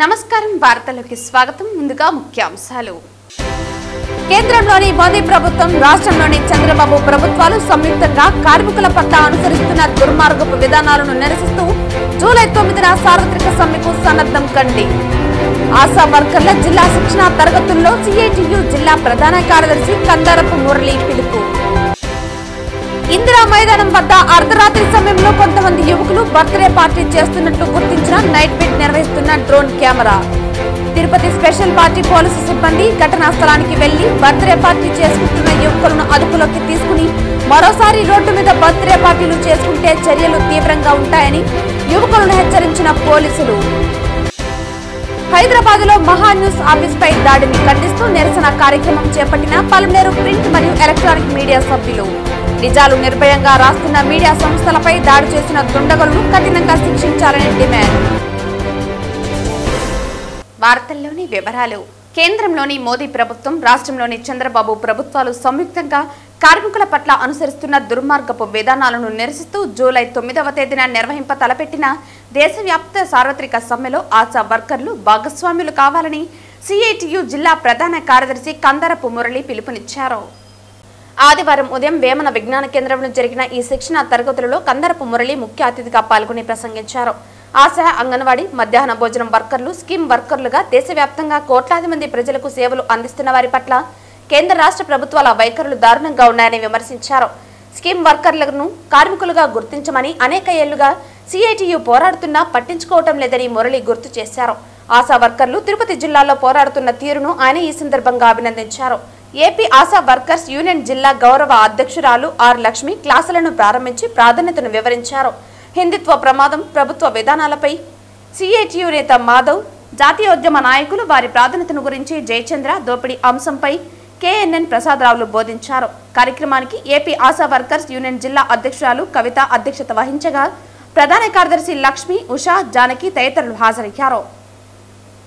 నమస్కారం వార్తలకు స్వాగతం ముందుగా ముఖ్యాంశాలు కేంద్రంలోని మోదీ ప్రభుత్వం రాష్ట్రంలోని చంద్రబాబు ప్రభుత్వాలు సంయుక్తంగా కార్మికుల పట్ల అనుసరిస్తున్న దుర్మార్గపు విధానాలను నిరసిస్తూ జూలై 9న సార్వత్రిక సమ్మెకు సన్నద్ధం కండి ఆశా వర్కర్ల జిల్లా శిక్షణ తరగతుల్లో సిఐటియు జిల్లా ప్రధాన కార్యదర్శి కందారపు మురళి పిలుపు ఇందిరా మైదానం వద్ద అర్ధరాత్రి సమయంలో కొంతమంది యువకులు బర్త్డే పార్టీ చేస్తున్నట్లు గుర్తించిన నైట్ బిట్ నిర్వహిస్తున్న drone camera Tirupati special party police సిబ్బంది ఘటనా స్థలానికి వెళ్లి బర్త్డే పార్టీ చేసుకుంటున్న యువకులను అదుపులోకి తీసుకుని మరోసారి రోడ్డు మీద బర్త్డే పార్టీలు చేసుకుంటే చర్యలు తీవ్రంగా ఉంటాయని యువకులను హెచ్చరించిన పోలీసులు హైదరాబాద్ లో మహా న్యూస్ ఆఫీస్ పై దాడిని ఖండిస్తూ నిరసన కార్యక్రమం చేపట్టిన పలువురు ప్రింట్ మరియు ఎలక్ట్రానిక్ మీడియా సభ్యులు నిజాలు నిర్భయంగా రాస్తున్న మీడియా సంస్థలపై దాడి చేసిన దుండగులను కఠినంగా శిక్షించాలని డిమాండ్. వార్తల్లోని వివరాలు కేంద్రంలోని మోదీ ప్రభుత్వం రాష్ట్రంలోని చంద్రబాబు ప్రభుత్వాలు సంయుక్తంగా కార్మికుల పట్ల అనుసరిస్తున్న దుర్మార్గపు విధానాలను నిరసిస్తూ జూలై 9వ తేదీన నిర్వహింప తలపెట్టిన దేశవ్యాప్త సార్వత్రిక సమ్మెలో ఆశా వర్కర్లు భాగస్వాములు కావాలని సిఐటియు జిల్లా ప్రధాన కార్యదర్శి కందారపు మురళి పిలుపునిచ్చారు. ఆదివారం ఉదయం వేమన విజ్ఞాన కేంద్రంలో జరిగిన ఈ శిక్షణ తరగతులలో కందారపు మురళి ముఖ్య అతిథిగా పాల్గొని ప్రసంగించారు. ఆశా అంగన్వాడీ మధ్యాహ్న భోజనం వర్కర్లు స్కీమ్ వర్కర్లుగా దేశవ్యాప్తంగా కోట్లాది మంది ప్రజలకు సేవలు అందిస్తున్న వారి పట్ల కేంద్ర రాష్ట్ర ప్రభుత్వాల వైఖరులు దారుణంగా ఉన్నాయని విమర్శించారు. స్కీమ్ వర్కర్లను కార్మికులుగా గుర్తించమని అనేక ఏళ్లుగా సిఐటియు పోరాడుతున్నా పట్టించుకోవటం లేదని మురళి గుర్తు చేశారు. ఆశా వర్కర్లు తిరుపతి జిల్లాలో పోరాడుతున్న తీరును ఆయన ఈ సందర్భంగా అభినందించారు. ఏపీ ఆశా వర్కర్స్ యూనియన్ జిల్లా గౌరవ అధ్యక్షురాలు ఆర్ లక్ష్మి క్లాసులను ప్రారంభించి ప్రాధాన్యతను వివరించారు. హిందుత్వ ప్రమాదం ప్రభుత్వ విధానాలపై సిఐటియు నేత మాధవ్, జాతీయోద్యమ నాయకులు వారి ప్రాధాన్యతను గురించి జయచంద్ర, దోపిడీ అంశంపై కేఎన్ఎన్ ప్రసాదరావులు బోధించారు. కార్యక్రమానికి ఏపీ ఆశా వర్కర్స్ యూనియన్ జిల్లా అధ్యక్షురాలు కవిత అధ్యక్షత వహించగా ప్రధాన కార్యదర్శి లక్ష్మి, ఉషా, జానకి తదితరులు హాజరయ్యారు.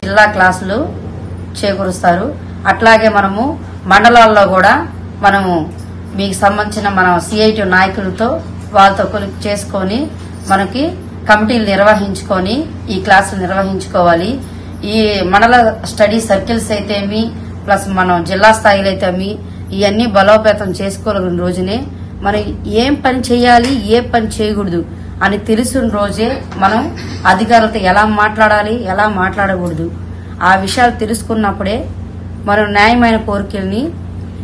జిల్లా క్లాసులు చేకూరుస్తారు. అట్లాగే మనము మండలాల్లో కూడా మనము మీకు సంబంధించిన మన సిఐటి నాయకులతో వాళ్ళతో కొలిక్ చేసుకొని మనకి కమిటీలు నిర్వహించుకొని ఈ క్లాసులు నిర్వహించుకోవాలి. ఈ మండల స్టడీ సర్కిల్స్ అయితేమి ప్లస్ మనం జిల్లా స్థాయిలో అయితేమి ఇవన్నీ బలోపేతం చేసుకోగలిగిన రోజునే మనం ఏం పని చేయాలి, ఏ పని చేయకూడదు అని తెలిసిన రోజే మనం అధికారులతో ఎలా మాట్లాడాలి, ఎలా మాట్లాడకూడదు ఆ విషయాలు తెలుసుకున్నప్పుడే మనం న్యాయమైన కోరికల్ని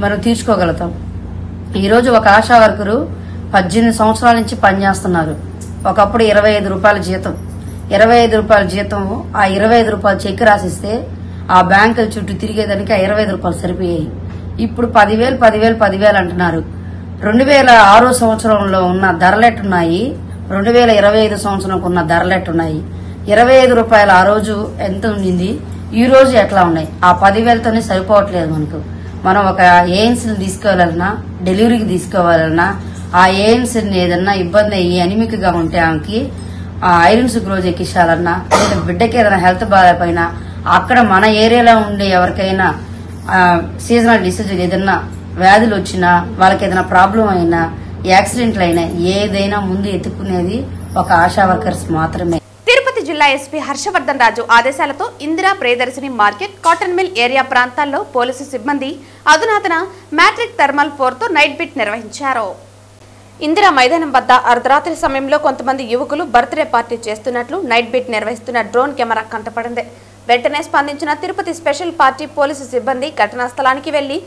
మనం తీర్చుకోగలుగుతాం. ఈరోజు ఒక ఆశా వర్కరు 18 సంవత్సరాల నుంచి పనిచేస్తున్నారు. ఒకప్పుడు 25 రూపాయల జీతం, 25 రూపాయల జీతం, ఆ 25 రూపాయలు చెక్ రాసిస్తే ఆ బ్యాంకుల చుట్టూ తిరిగేదానికి ఆ 25 రూపాయలు సరిపోయాయి. ఇప్పుడు 10,000 అంటున్నారు. 2006 సంవత్సరంలో ఉన్న ధరలెట్టున్నాయి, 2025 సంవత్సరంకు ఉన్న ధరలెట్టున్నాయి. 25 రూపాయలు ఆ రోజు ఎంత ఉండింది, ఈ రోజు ఎట్లా ఉన్నాయి? ఆ 10,000తోనే సరిపోవట్లేదు మనకు. మనం ఒక ఏఎన్సీని తీసుకోవాలన్నా, డెలివరీకి తీసుకోవాలన్నా ఆ ఏఎన్సీని ఏదన్నా ఇబ్బంది అయ్యి అనిమిక్ గా ఉంటే ఆమెకి ఐరన్ సుక్రోజ్ ఎక్కించాలన్నా, లేదా బిడ్డకి ఏదైనా హెల్త్ బాగాలేకపోయినా అక్కడ మన ఏరియాలో ఉండే ఎవరికైనా సీజనల్ డిసీజ్ ఏదైనా వ్యాధులు వచ్చినా, వాళ్ళకి ఏదైనా ప్రాబ్లం అయినా, యాక్సిడెంట్లు అయినా ఏదైనా ముందు ఎత్తుకునేది ఒక ఆశా వర్కర్స్ మాత్రమే. తిరుపతి జిల్లా ఎస్పీ హర్షవర్ధన్ రాజు ఆదేశాలతో Indira Priyadarshini market, cotton mill area ప్రాంతాల్లో పోలీసు సిబ్బంది అధునాతన మ్యాట్రిక్ థర్మల్ 4తో నైట్ బిట్ నిర్వహించారు. ఇందిరా మైదానం వద్ద అర్ధరాత్రి సమయంలో కొంతమంది యువకులు బర్త్డే పార్టీ చేస్తున్నట్లు నైట్ బిట్ నిర్వహిస్తున్న డ్రోన్ కెమెరా కంటపడింది. వెంటనే స్పందించిన తిరుపతి స్పెషల్ పార్టీ పోలీసు సిబ్బంది ఘటనా స్థలానికి వెళ్లి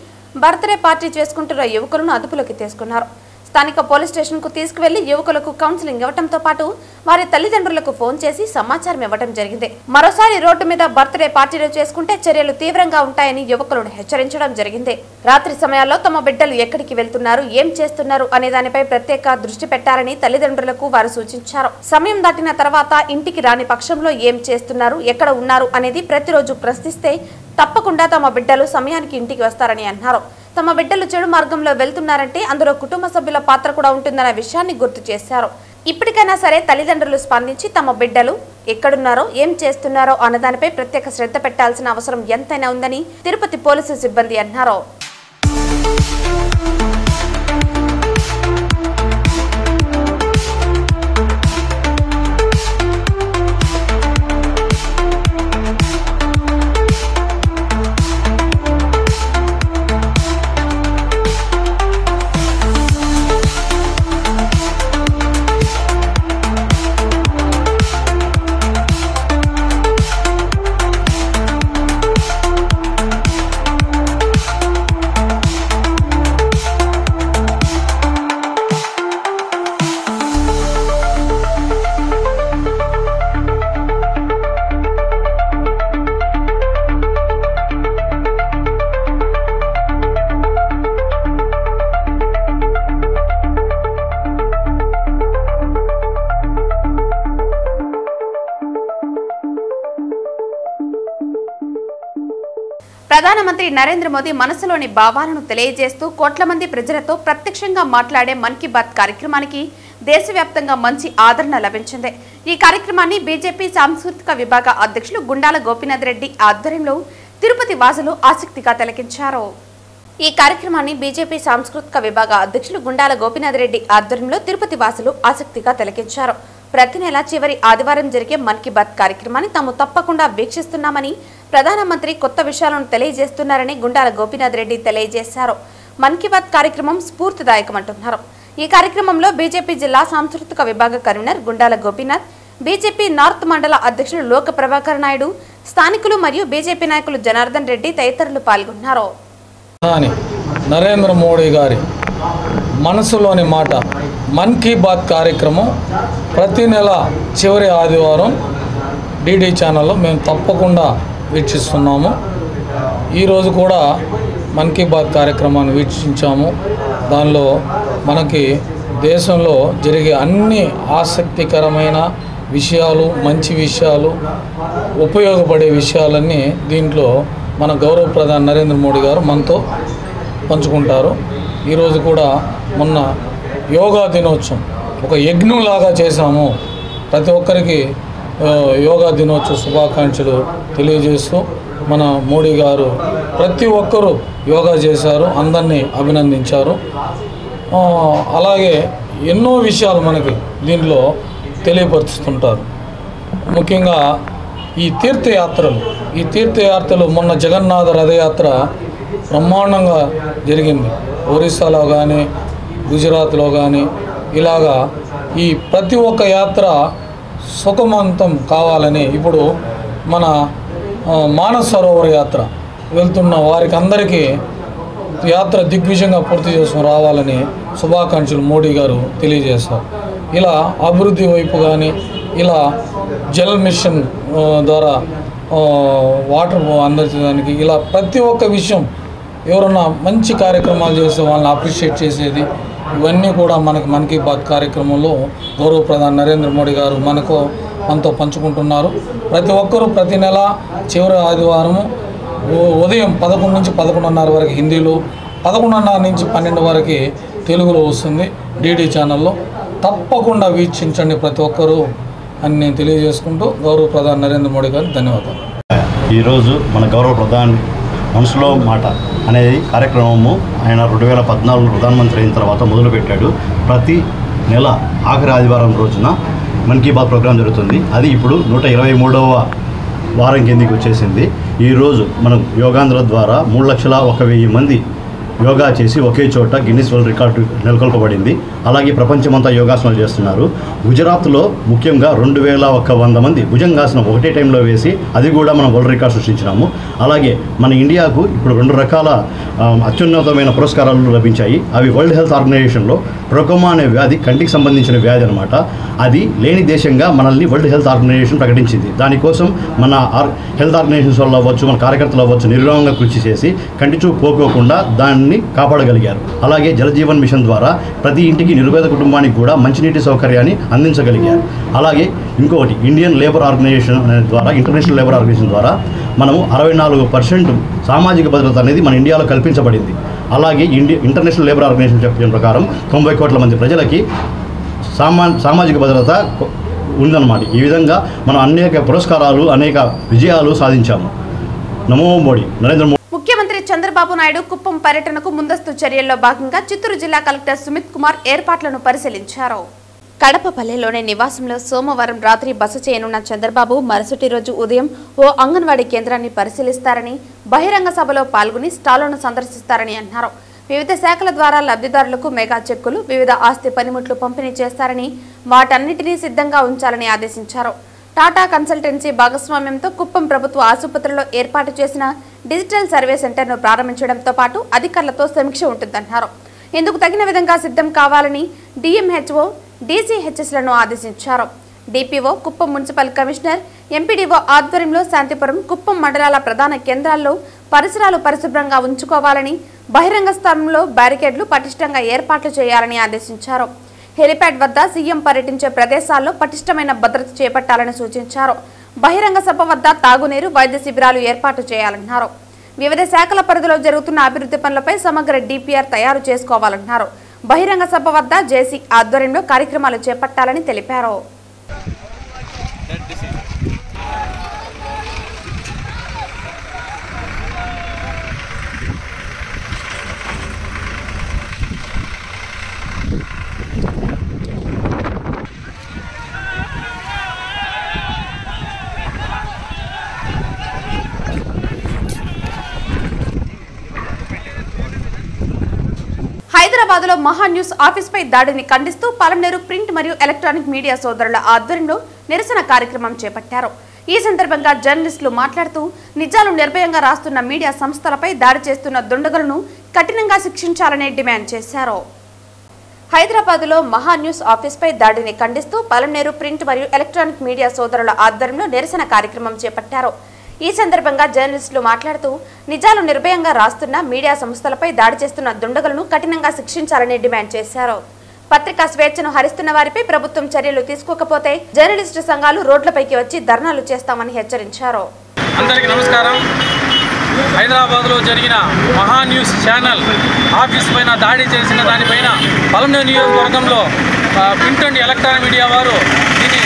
బర్త్డే పార్టీ చేసుకుంటున్న యువకులను అదుపులోకి తీసుకున్నారు. స్థానిక పోలీస్ స్టేషన్ కు తీసుకువెళ్లి యువకులకు కౌన్సిలింగ్ ఇవ్వడంతో పాటు వారి తల్లిదండ్రులకు ఫోన్ చేసి సమాచారం ఇవ్వడం జరిగింది. మరోసారి రోడ్డు మీద బర్త్డే పార్టీలు చేసుకుంటే చర్యలు తీవ్రంగా ఉంటాయని యువకులను హెచ్చరించడం జరిగింది. రాత్రి సమయాల్లో తమ బిడ్డలు ఎక్కడికి వెళ్తున్నారు, ఏం చేస్తున్నారు అనే దానిపై ప్రత్యేక దృష్టి పెట్టారని తల్లిదండ్రులకు వారు సూచించారు. సమయం దాటిన తర్వాత ఇంటికి రాని పక్షంలో ఏం చేస్తున్నారు, ఎక్కడ ఉన్నారు అనేది ప్రతిరోజు ప్రశ్నిస్తే తప్పకుండా తమ బిడ్డలు సమయానికి ఇంటికి వస్తారని అన్నారు. తమ బిడ్డలు చెడు మార్గంలో వెళ్తున్నారంటే అందులో కుటుంబ సభ్యుల పాత్ర కూడా ఉంటుందన్న విషయాన్ని గుర్తు చేశారు. ఇప్పటికైనా సరే తల్లిదండ్రులు స్పందించి తమ బిడ్డలు ఎక్కడున్నారో, ఏం చేస్తున్నారో అన్నదానిపై ప్రత్యేక శ్రద్ధ పెట్టాల్సిన అవసరం ఎంతైనా ఉందని తిరుపతి పోలీసు సిబ్బంది అన్నారు. ప్రధానమంత్రి నరేంద్ర మోదీ మనసులోని భావాలను తెలియజేస్తూ కోట్ల మంది ప్రజలతో ప్రత్యక్షంగా మాట్లాడే మన్ కీ బాత్ కార్యక్రమానికి దేశవ్యాప్తంగా మంచి ఆదరణ లభించింది. ఈ కార్యక్రమాన్ని బీజేపీ సాంస్కృతిక విభాగ అధ్యక్షులు గుండాల గోపీనాథ్ రెడ్డి ఆధ్వర్యంలో తిరుపతి వాసులు ఆసక్తిగా తిలకించారు. ఈ కార్యక్రమాన్ని బీజేపీ సాంస్కృతిక విభాగ అధ్యక్షులు గుండాల గోపీనాథ్ రెడ్డి ఆధ్వర్యంలో తిరుపతి వాసులు ఆసక్తిగా తిలకించారు. ప్రతి నెల చివరి ఆదివారం జరిగే మన్ కీ బాత్ కార్యక్రమాన్ని తాము తప్పకుండా వీక్షిస్తున్నామని, ప్రధానమంత్రి కొత్త విషయాలను తెలియజేస్తున్నారని గుండాల గోపీనాథ్ రెడ్డి తెలియజేశారు. మన్ కీ బాత్ కార్యక్రమం స్ఫూర్తిదాయకమంటున్నారు. ఈ కార్యక్రమంలో బీజేపీ జిల్లా సాంస్కృతిక విభాగ convener Gundala Gopinath, BJP north మండల అధ్యక్షులు లోక ప్రభాకర్ నాయుడు, స్థానికులు మరియు బీజేపీ నాయకులు జనార్దన్ రెడ్డి తదితరులు పాల్గొన్నారు. నరేంద్ర మోడీ గారి మనసులోని మాట మన్ కీ బాత్ కార్యక్రమం ప్రతి నెల చివరి ఆదివారం డిడి ఛానల్లో మేము తప్పకుండా వీక్షిస్తున్నాము. ఈరోజు కూడా మన్ కీ బాత్ కార్యక్రమాన్ని వీక్షించాము. దానిలో మనకి దేశంలో జరిగే అన్ని ఆసక్తికరమైన విషయాలు, మంచి విషయాలు, ఉపయోగపడే విషయాలన్నీ దీంట్లో మన గౌరవ ప్రధాని నరేంద్ర మోడీ గారు మనతో పంచుకుంటారు. ఈరోజు కూడా మొన్న యోగా దినోత్సవం ఒక యజ్ఞంలాగా చేశాము. ప్రతి ఒక్కరికి యోగా దినోత్సవ శుభాకాంక్షలు తెలియజేస్తూ మన మోడీ గారు ప్రతి ఒక్కరూ యోగా చేశారు, అందరినీ అభినందించారు. అలాగే ఎన్నో విషయాలు మనకి దీనిలో తెలియపరుస్తుంటారు. ముఖ్యంగా ఈ తీర్థయాత్రలు మొన్న జగన్నాథ రథయాత్ర బ్రహ్మాండంగా జరిగింది. ఒరిస్సాలో కానీ గుజరాత్లో కానీ ఇలాగా ఈ ప్రతి ఒక్క యాత్ర సుఖవంతం కావాలని ఇప్పుడు మన మానస సరోవర యాత్ర వెళ్తున్న వారికి అందరికీ యాత్ర దిగ్విజయంగా పూర్తి చేసుకుని రావాలని శుభాకాంక్షలు మోడీ గారు తెలియజేశారు. ఇలా అభివృద్ధి వైపు కానీ, ఇలా జల్ మిషన్ ద్వారా వాటర్ అందించడానికి, ఇలా ప్రతి ఒక్క విషయం ఎవరన్నా మంచి కార్యక్రమాలు చేస్తే వాళ్ళని అప్రిషియేట్ చేసేది, ఇవన్నీ కూడా మనకు మన్ కీ బాత్ కార్యక్రమంలో గౌరవ ప్రధాని నరేంద్ర మోడీ గారు మనతో పంచుకుంటున్నారు. ప్రతి ఒక్కరూ ప్రతి నెల చివరి ఆదివారము ఉదయం 11 నుంచి 11:30 వరకు హిందీలో, 11:30 నుంచి 12 వరకు తెలుగులో వస్తుంది డిడి ఛానల్లో. తప్పకుండా వీక్షించండి ప్రతి ఒక్కరూ అని నేను తెలియజేసుకుంటూ గౌరవ ప్రధాని నరేంద్ర మోడీ గారికి ధన్యవాదాలు. ఈరోజు మన గౌరవ ప్రధాని మనసులో మాట అనేది కార్యక్రమము ఆయన 2014 ప్రధానమంత్రి అయిన తర్వాత మొదలుపెట్టాడు. ప్రతి నెల ఆఖరి ఆదివారం రోజున మన్ కీ బాత్ ప్రోగ్రాం జరుగుతుంది. అది ఇప్పుడు 123వ వారం కిందికి వచ్చేసింది. ఈరోజు మనం యోగాంధ్ర ద్వారా 3,01,000 మంది యోగా చేసి ఒకే చోట గిన్నిస్ వరల్డ్ రికార్డు నెలకొల్పబడింది. అలాగే ప్రపంచమంతా యోగాసనాలు చేస్తున్నారు. గుజరాత్లో ముఖ్యంగా 2,100 మంది భుజంగాసనం ఒకటే టైంలో వేసి అది కూడా మనం వరల్డ్ రికార్డ్ సృష్టించినాము. అలాగే మన ఇండియాకు ఇప్పుడు 2 రకాల అత్యున్నతమైన పురస్కారాలు లభించాయి. అవి వరల్డ్ హెల్త్ ఆర్గనైజేషన్లో ట్రోకోమా అనే వ్యాధి, కంటికి సంబంధించిన వ్యాధి అనమాట, అది లేని దేశంగా మనల్ని వరల్డ్ హెల్త్ ఆర్గనైజేషన్ ప్రకటించింది. దానికోసం మన హెల్త్ ఆర్గనైజేషన్స్ వాళ్ళు అవ్వచ్చు, మన కార్యకర్తలు అవ్వచ్చు, నిర్విరామంగా కృషి చేసి కంటి చూపు పోకోకుండా దాన్ని కాపాడగలిగారు. అలాగే జలజీవన్ మిషన్ ద్వారా ప్రతి ఇంటికి నిరుపేద కుటుంబానికి కూడా మంచినీటి సౌకర్యాన్ని అందించగలిగారు. అలాగే ఇంకొకటి ఇండియన్ లేబర్ ఆర్గనైజేషన్ ద్వారా, ఇంటర్నేషనల్ లేబర్ ఆర్గనైజేషన్ ద్వారా మనము 64% సామాజిక భద్రత అనేది మన ఇండియాలో కల్పించబడింది. అలాగే ఇంటర్నేషనల్ లేబర్ ఆర్గనైజేషన్ చెప్పిన ప్రకారం 90 కోట్ల మంది ప్రజలకి సామాజిక భద్రత ఉందన్నమాట. ఈ విధంగా మనం అనేక పురస్కారాలు, అనేక విజయాలు సాధించాము. నమో మోడీ, నరేంద్ర మోడీ. ముఖ్యమంత్రి చంద్రబాబు నాయుడు కుప్పం పర్యటనకు ముందస్తు చర్యల్లో భాగంగా చిత్తూరు జిల్లా కలెక్టర్ సుమిత్ కుమార్ ఏర్పాట్లను పరిశీలించారు. కడపపల్లెలోని నివాసంలో సోమవారం రాత్రి బస చేయనున్న చంద్రబాబు మరుసటి రోజు ఉదయం ఓ అంగన్వాడీ కేంద్రాన్ని పరిశీలిస్తారని, బహిరంగ సభలో పాల్గొని స్టాళ్లను సందర్శిస్తారని అన్నారు. వివిధ శాఖల ద్వారా లబ్ధిదారులకు మెగా చెక్కులు, వివిధ ఆస్తి పనిముట్లు పంపిణీ చేస్తారని, వాటన్నిటినీ సిద్ధంగా ఉంచాలని ఆదేశించారు. టాటా కన్సల్టెన్సీ భాగస్వామ్యంతో కుప్పం ప్రభుత్వ ఆసుపత్రిలో ఏర్పాటు చేసిన డిజిటల్ సర్వే సెంటర్ను ప్రారంభించడంతో పాటు అధికారులతో సమీక్ష ఉంటుందన్నారు. ఇందుకు తగిన విధంగా సిద్ధం కావాలని డిఎంహెచ్ఓ, డీసీహెచ్ఎస్లను ఆదేశించారు. DPO, Kuppam municipal commissioner, MPDO ఆధ్వర్యంలో శాంతిపురం, కుప్పం మండలాల ప్రధాన కేంద్రాల్లో పరిసరాలు పరిశుభ్రంగా ఉంచుకోవాలని, బహిరంగ స్థలంలో బ్యారికేడ్లు పటిష్టంగా ఏర్పాట్లు చేయాలని ఆదేశించారు. హెలిప్యాడ్ వద్ద సీఎం పర్యటించే ప్రదేశాల్లో పటిష్టమైన భద్రత చేపట్టాలని సూచించారు. బహిరంగ సభ వద్ద తాగునీరు, వైద్య శిబిరాలు ఏర్పాటు చేయాలన్నారు. వివిధ శాఖల పరిధిలో జరుగుతున్న అభివృద్ధి పనులపై సమగ్ర డిపిఆర్ తయారు చేసుకోవాలన్నారు. బహిరంగ సభ వద్ద జేసీ ఆధ్వర్యంలో కార్యక్రమాలు చేపట్టాలని తెలిపారు. హైదరాబాద్లో మహా న్యూస్ ఆఫీస్పై దాడిని ఖండిస్తూ పలమనేరు ప్రింట్ మరియు ఎలక్ట్రానిక్ మీడియా సోదరుల ఆధ్వర్యంలో నిరసన కార్యక్రమం చేపట్టారు. ఈ సందర్భంగా జర్నలిస్టులు మాట్లాడుతూ నిజాలు నిర్భయంగా రాస్తున్న మీడియా సంస్థలపై దాడి చేస్తున్న దుండగులను కఠినంగా శిక్షించాలని డిమాండ్ చేశారు. హైదరాబాద్లో మహా న్యూస్ ఆఫీస్పై దాడిని ఖండిస్తూ పలమనేరు ప్రింట్ మరియు ఎలక్ట్రానిక్ మీడియా సోదరుల ఆధ్వర్యంలో నిరసన కార్యక్రమం చేపట్టారు. ఈ సందర్భంగా జర్నలిస్టులు మాట్లాడుతూ నిజాలు నిర్భయంగా రాస్తున్న మీడియా సంస్థలపై దాడి చేస్తున్న దుండగులను కఠినంగా శిక్షించాలని డిమాండ్ చేశారు. పత్రికా స్వేచ్ఛను హరిస్తున్న వారిపై ప్రభుత్వం చర్యలు తీసుకోకపోతే జర్నలిస్టు సంఘాలు రోడ్లపైకి వచ్చి ధర్నాలు చేస్తామని హెచ్చరించారు. అందరికీ నమస్కారం. హైదరాబాద్లో జరిగిన మహా న్యూస్ ఛానల్ ఆఫీస్ పైన దాడి చేసిన దానిపైన పలమనేరు నియోజకవర్గంలో ప్రింట్ అండ్ ఎలక్ట్రానిక్ మీడియా వారు దీన్ని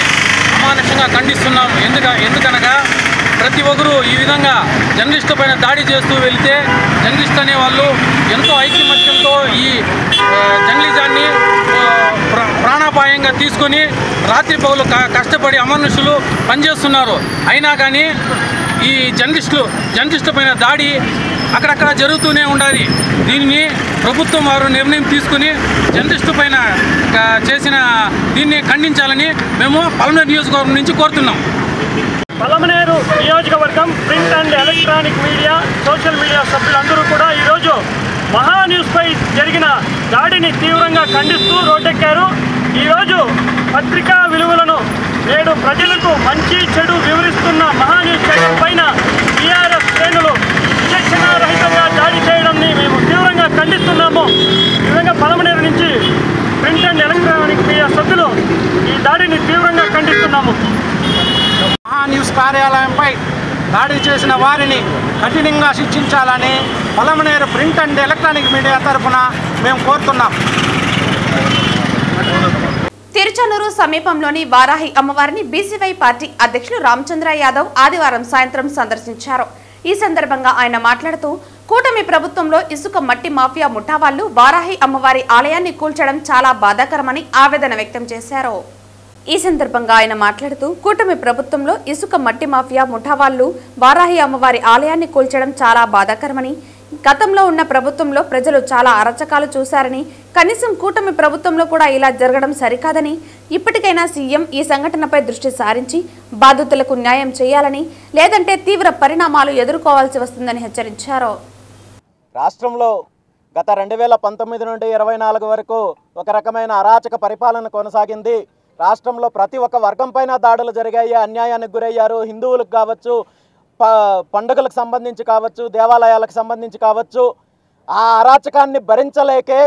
అమానుషంగా ఖండిస్తున్నాం. ఎందుకనగా ప్రతి ఒక్కరూ ఈ విధంగా జర్నలిస్టు పైన దాడి చేస్తూ వెళితే జర్నలిస్ట్ అనేవాళ్ళు ఎంతో ఐకమత్యంతో ఈ జర్నలిజాన్ని ప్రాణాపాయంగా తీసుకొని రాత్రి పగలు కష్టపడి అమర్నిషులు పనిచేస్తున్నారు. అయినా కానీ ఈ జర్నలిస్టు పైన దాడి అక్కడక్కడ జరుగుతూనే ఉండాలి. దీన్ని ప్రభుత్వం వారు నిర్ణయం తీసుకుని జర్నలిస్టు పైన చేసిన దీన్ని ఖండించాలని మేము పలమనేరు నియోజకవర్గం నుంచి కోరుతున్నాం. పలమనేరు నియోజకవర్గం print and electronic media social media సభ్యులందరూ కూడా ఈరోజు మహా న్యూస్పై జరిగిన దాడిని తీవ్రంగా ఖండిస్తూ రోడ్డెక్కారు. ఈరోజు పత్రికా విలువలను నేడు ప్రజలకు మంచి చెడు వివరిస్తున్న మహా న్యూస్ ఛానల్ పైన టీఆర్ఎస్ శ్రేణులు విచక్షణారహితంగా దాడి చేయడాన్ని మేము తీవ్రంగా ఖండిస్తున్నాము. ఈ విధంగా పలమనేరు నుంచి ప్రింట్ అండ్ ఎలక్ట్రానిక్ మీడియా సభ్యులు ఈ దాడిని తీవ్రంగా ఖండిస్తున్నాము. మహా న్యూస్ కార్యాలయంపై దాడి చేసిన వారిని కఠినంగా శిక్షించాలని Palamaneru print and electronic media తరఫున మేము కోరుతున్నాం. తిరుచానూరు సమీపంలోని వారాహి అమ్మవారిని బీసీవై పార్టీ అధ్యక్షులు రామచంద్ర యాదవ్ ఆదివారం సాయంత్రం సందర్శించారు. ఈ సందర్భంగా ఆయన మాట్లాడుతూ కూటమి ప్రభుత్వంలో ఇసుక మట్టి మాఫియా ముఠావాళ్లు వారాహి అమ్మవారి ఆలయాన్ని కూల్చడం చాలా బాధాకరమని ఆవేదన వ్యక్తం చేశారు. ఈ సందర్భంగా ఆయన మాట్లాడుతూ కూటమి ప్రభుత్వంలో ఇసుక మట్టి మాఫియా ముఠావాళ్లు వారాహి అమ్మవారి ఆలయాన్ని కూల్చడం చాలా బాధాకరమని, గతంలో ఉన్న ప్రభుత్వంలో ప్రజలు చాలా అరచకాలు చూశారని, కనీసం కూటమి ప్రభుత్వంలో కూడా ఇలా జరగడం సరికాదని, ఇప్పటికైనా సీఎం ఈ సంఘటనపై దృష్టి సారించి బాధితులకు న్యాయం చేయాలని, లేదంటే తీవ్ర పరిణామాలు ఎదుర్కోవాల్సి వస్తుందని హెచ్చరించారు. రాష్ట్రంలో గత 2019 నుండి 24 వరకు ఒక రకమైన అరాచక పరిపాలన కొనసాగింది. రాష్ట్రంలో ప్రతి ఒక్క వర్గం పైన దాడులు జరిగాయి, అన్యాయానికి గురయ్యారు. హిందువులకు కావచ్చు, పండుగలకు సంబంధించి కావచ్చు, దేవాలయాలకు సంబంధించి కావచ్చు. ఆ అరాచకాన్ని భరించలేకే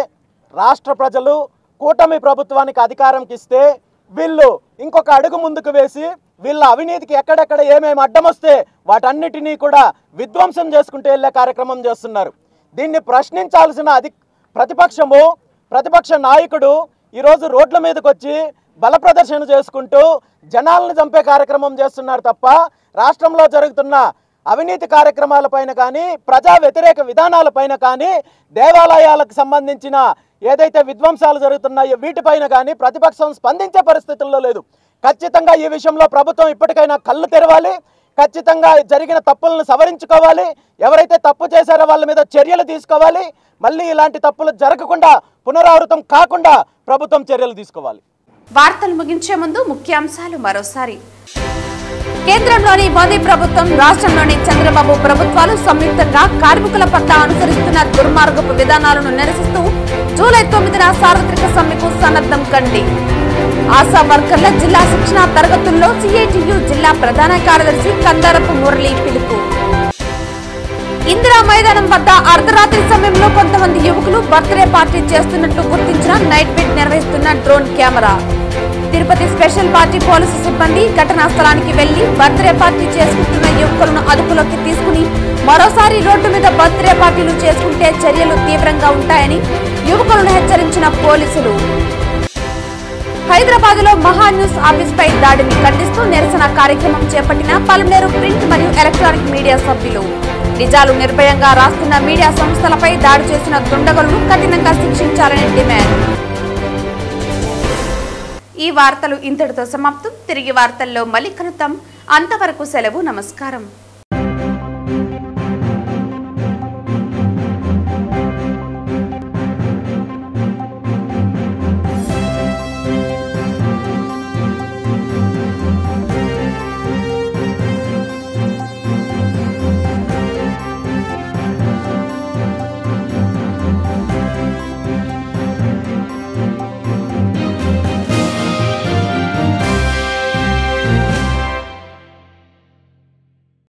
రాష్ట్ర ప్రజలు కూటమి ప్రభుత్వానికి అధికారంకి ఇస్తే వీళ్ళు ఇంకొక అడుగు ముందుకు వేసి వీళ్ళ అవినీతికి ఎక్కడెక్కడ ఏమేమి అడ్డం వస్తే వాటన్నిటినీ కూడా విధ్వంసం చేసుకుంటూ వెళ్ళే కార్యక్రమం చేస్తున్నారు. దీన్ని ప్రశ్నించాల్సిన ప్రతిపక్ష నాయకుడు ఈరోజు రోడ్ల మీదకి వచ్చి బల ప్రదర్శన చేసుకుంటూ జనాలను చంపే కార్యక్రమం చేస్తున్నారు తప్ప రాష్ట్రంలో జరుగుతున్న అవినీతి కార్యక్రమాలపైన కానీ, ప్రజా వ్యతిరేక విధానాలపైన కానీ, దేవాలయాలకు సంబంధించిన ఏదైతే విధ్వంసాలు జరుగుతున్నాయో వీటిపైన కానీ ప్రతిపక్షం స్పందించే పరిస్థితుల్లో లేదు. ఖచ్చితంగా ఈ విషయంలో ప్రభుత్వం ఇప్పటికైనా కళ్ళు తెరవాలి. ఖచ్చితంగా జరిగిన తప్పులను సవరించుకోవాలి. ఎవరైతే తప్పు చేశారో వాళ్ళ మీద చర్యలు తీసుకోవాలి. మళ్ళీ ఇలాంటి తప్పులు జరగకుండా, పునరావృతం కాకుండా ప్రభుత్వం చర్యలు తీసుకోవాలి. వార్తలు ముగించే ముందు ముఖ్యాంశాలు మరోసారి. కేంద్రంలోని మోదీ ప్రభుత్వం, రాష్ట్రంలోని చంద్రబాబు ప్రభుత్వాలు సంయుక్తంగా కార్మికుల పట్ల అనుసరిస్తున్న దుర్మార్గపు విధానాలను నిరసిస్తూ జూలై 9న సార్వత్రిక సమ్మెకు సన్నద్ధం కండి. ఆశా వర్కర్ల జిల్లా శిక్షణ తరగతుల్లో సిఐటియు జిల్లా ప్రధాన కార్యదర్శి కందారపు మురళి పిలుపు. ఇందిరా మైదానం వద్ద అర్ధరాత్రి సమయంలో కొంతమంది యువకులు బర్త్డే పార్టీ చేస్తున్నట్లు గుర్తించిన నైట్ విట్ నిర్వహిస్తున్న drone camera. Tirupati special party police సిబ్బంది ఘటనా స్థలానికి వెళ్లి బర్త్డే పార్టీ చేసుకుంటున్న యువకులను అదుపులోకి తీసుకుని మరోసారి రోడ్డు మీద బర్త్డే పార్టీలు చేసుకుంటే చర్యలు తీవ్రంగా ఉంటాయని యువకులను హెచ్చరించిన పోలీసులు. హైదరాబాద్ లో మహా న్యూస్ ఆఫీస్ పై దాడిని ఖండిస్తూ నిరసన కార్యక్రమం చేపట్టిన పలువురు ప్రింట్ మరియు ఎలక్ట్రానిక్ మీడియా సభ్యులు. నిజాలు నిర్భయంగా రాస్తున్న మీడియా సంస్థలపై దాడి చేసిన దుండగులను కఠినంగా శిక్షించాలని డిమాండ్. ఈ వార్తలు ఇంతటితో సమాప్తం. తిరిగి వార్తల్లో మళ్ళీ కలుద్దాం. అంతవరకు సెలవు. నమస్కారం.